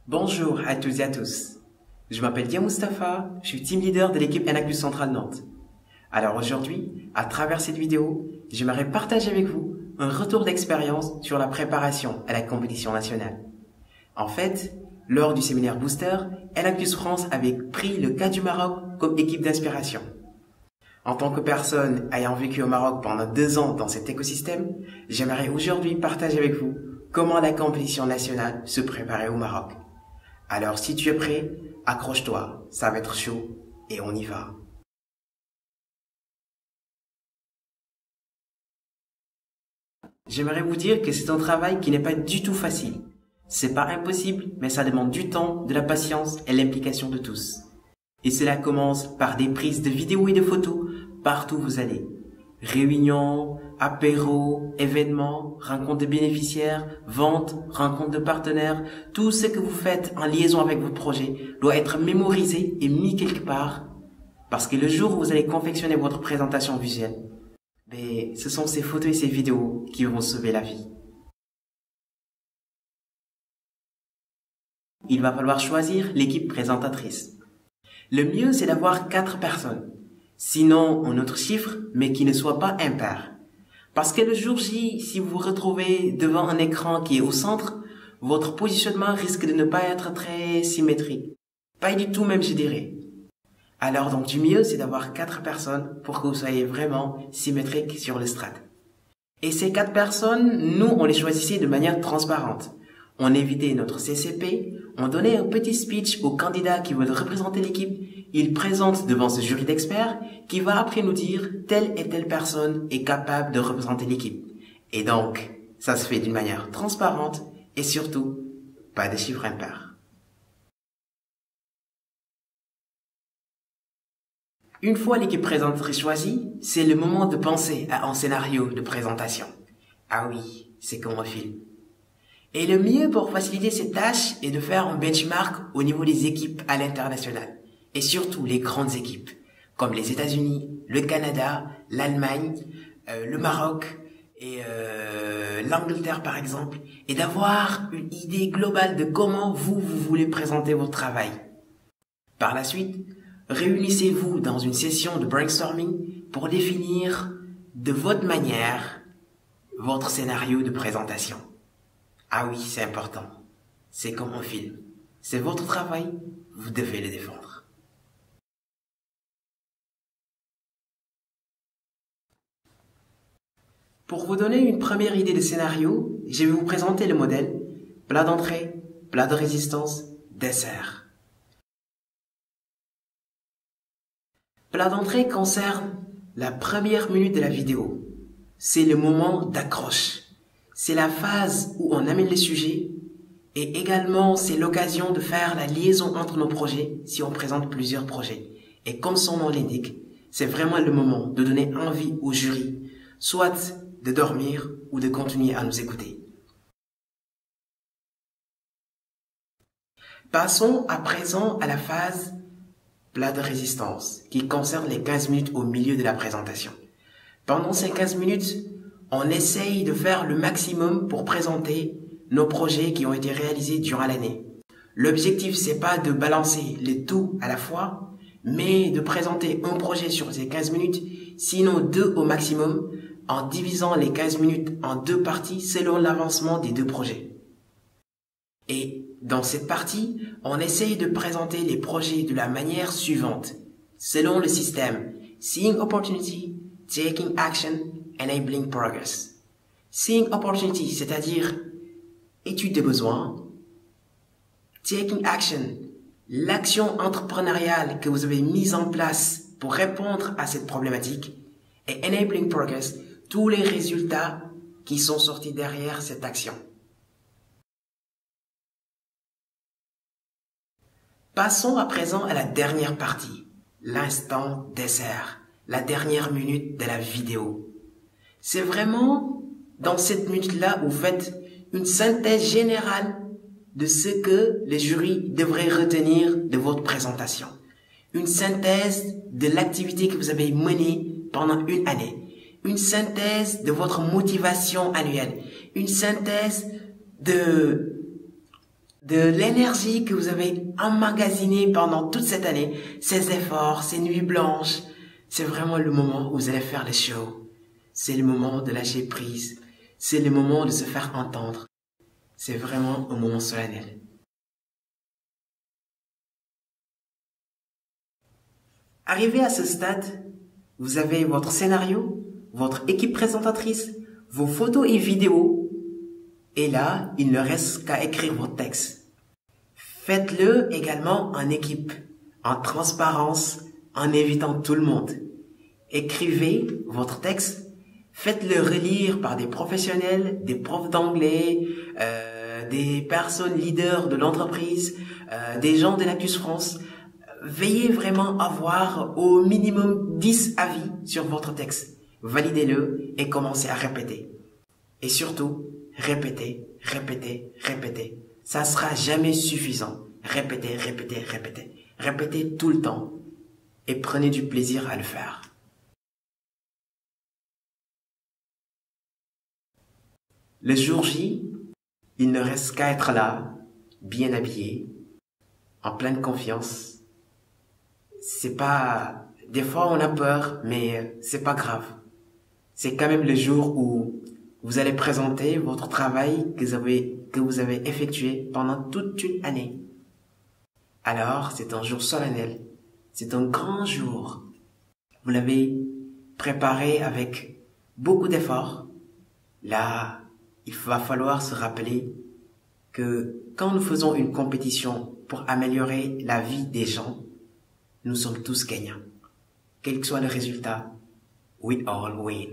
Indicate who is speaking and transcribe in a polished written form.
Speaker 1: Bonjour à toutes et à tous. Je m'appelle Dia Mustafa, je suis team leader de l'équipe NAQ Centrale Nantes. Alors aujourd'hui, à travers cette vidéo, j'aimerais partager avec vous un retour d'expérience sur la préparation à la compétition nationale. En fait, lors du séminaire Booster, NAQ France avait pris le cas du Maroc comme équipe d'inspiration. En tant que personne ayant vécu au Maroc pendant 2 ans dans cet écosystème, j'aimerais aujourd'hui partager avec vous comment la compétition nationale se préparait au Maroc. Alors si tu es prêt, accroche-toi, ça va être chaud et on y va. J'aimerais vous dire que c'est un travail qui n'est pas du tout facile. C'est pas impossible, mais ça demande du temps, de la patience et l'implication de tous. Et cela commence par des prises de vidéos et de photos partout où vous allez. Réunions, apéros, événements, rencontres de bénéficiaires, ventes, rencontres de partenaires, tout ce que vous faites en liaison avec votre projet doit être mémorisé et mis quelque part parce que le jour où vous allez confectionner votre présentation visuelle, ce sont ces photos et ces vidéos qui vont sauver la vie. Il va falloir choisir l'équipe présentatrice. Le mieux, c'est d'avoir 4 personnes. Sinon, un autre chiffre, mais qui ne soit pas impair. Parce que le jour J, si vous vous retrouvez devant un écran qui est au centre, votre positionnement risque de ne pas être très symétrique. Pas du tout même, je dirais. Alors donc, du mieux, c'est d'avoir 4 personnes pour que vous soyez vraiment symétrique sur le strat. Et ces 4 personnes, nous, on les choisissait de manière transparente. On évitait notre CCP, on donnait un petit speech aux candidats qui veulent représenter l'équipe. Ils présentent devant ce jury d'experts qui va après nous dire telle et telle personne est capable de représenter l'équipe. Et donc, ça se fait d'une manière transparente et surtout, pas de chiffres impairs. Une fois l'équipe présentatrice choisie, c'est le moment de penser à un scénario de présentation. Ah oui, c'est comme un film. Et le mieux pour faciliter cette tâche est de faire un benchmark au niveau des équipes à l'international. Et surtout les grandes équipes, comme les États-Unis, le Canada, l'Allemagne, le Maroc et l'Angleterre par exemple, et d'avoir une idée globale de comment vous voulez présenter votre travail. Par la suite, réunissez-vous dans une session de brainstorming pour définir de votre manière votre scénario de présentation. Ah oui, c'est important. C'est comme un film. C'est votre travail, vous devez le défendre. Pour vous donner une première idée de scénario, je vais vous présenter le modèle plat d'entrée, plat de résistance, dessert. Plat d'entrée concerne la première minute de la vidéo. C'est le moment d'accroche. C'est la phase où on amène les sujets et également c'est l'occasion de faire la liaison entre nos projets si on présente plusieurs projets. Et comme son nom l'indique, c'est vraiment le moment de donner envie au jury, soit de dormir ou de continuer à nous écouter. Passons à présent à la phase plat de résistance qui concerne les 15 minutes au milieu de la présentation. Pendant ces 15 minutes, on essaye de faire le maximum pour présenter nos projets qui ont été réalisés durant l'année. L'objectif, c'est pas de balancer les tout à la fois, mais de présenter un projet sur ces 15 minutes, sinon 2 au maximum, en divisant les 15 minutes en 2 parties selon l'avancement des 2 projets. Et dans cette partie, on essaye de présenter les projets de la manière suivante, selon le système Seeing Opportunity, Taking Action, Enabling Progress. Seeing Opportunity, c'est-à-dire étude des besoins. Taking Action, l'action entrepreneuriale que vous avez mise en place pour répondre à cette problématique. Et Enabling Progress, tous les résultats qui sont sortis derrière cette action. Passons à présent à la dernière partie, l'instant dessert, la dernière minute de la vidéo. C'est vraiment dans cette minute-là où vous faites une synthèse générale de ce que les jurys devraient retenir de votre présentation. Une synthèse de l'activité que vous avez menée pendant une année. Une synthèse de votre motivation annuelle. Une synthèse de de l'énergie que vous avez emmagasinée pendant toute cette année, ces efforts, ces nuits blanches. C'est vraiment le moment où vous allez faire les shows. C'est le moment de lâcher prise. C'est le moment de se faire entendre. C'est vraiment un moment solennel. Arrivé à ce stade, vous avez votre scénario, votre équipe présentatrice, vos photos et vidéos. Et là, il ne reste qu'à écrire votre texte. Faites-le également en équipe, en transparence, en invitant tout le monde. Écrivez votre texte, faites-le relire par des professionnels, des profs d'anglais, des personnes leaders de l'entreprise, des gens de l'Actus France. Veillez vraiment à avoir au minimum 10 avis sur votre texte. Validez-le et commencez à répéter. Et surtout, répétez, répétez, répétez. Ça sera jamais suffisant. Répétez, répétez, répétez. Répétez tout le temps et prenez du plaisir à le faire. Le jour J, il ne reste qu'à être là, bien habillé, en pleine confiance. C'est pas, des fois on a peur, mais c'est pas grave. C'est quand même le jour où vous allez présenter votre travail que vous avez effectué pendant toute une année. Alors, c'est un jour solennel. C'est un grand jour. Vous l'avez préparé avec beaucoup d'efforts. Là, il va falloir se rappeler que quand nous faisons une compétition pour améliorer la vie des gens, nous sommes tous gagnants. Quel que soit le résultat, we all win.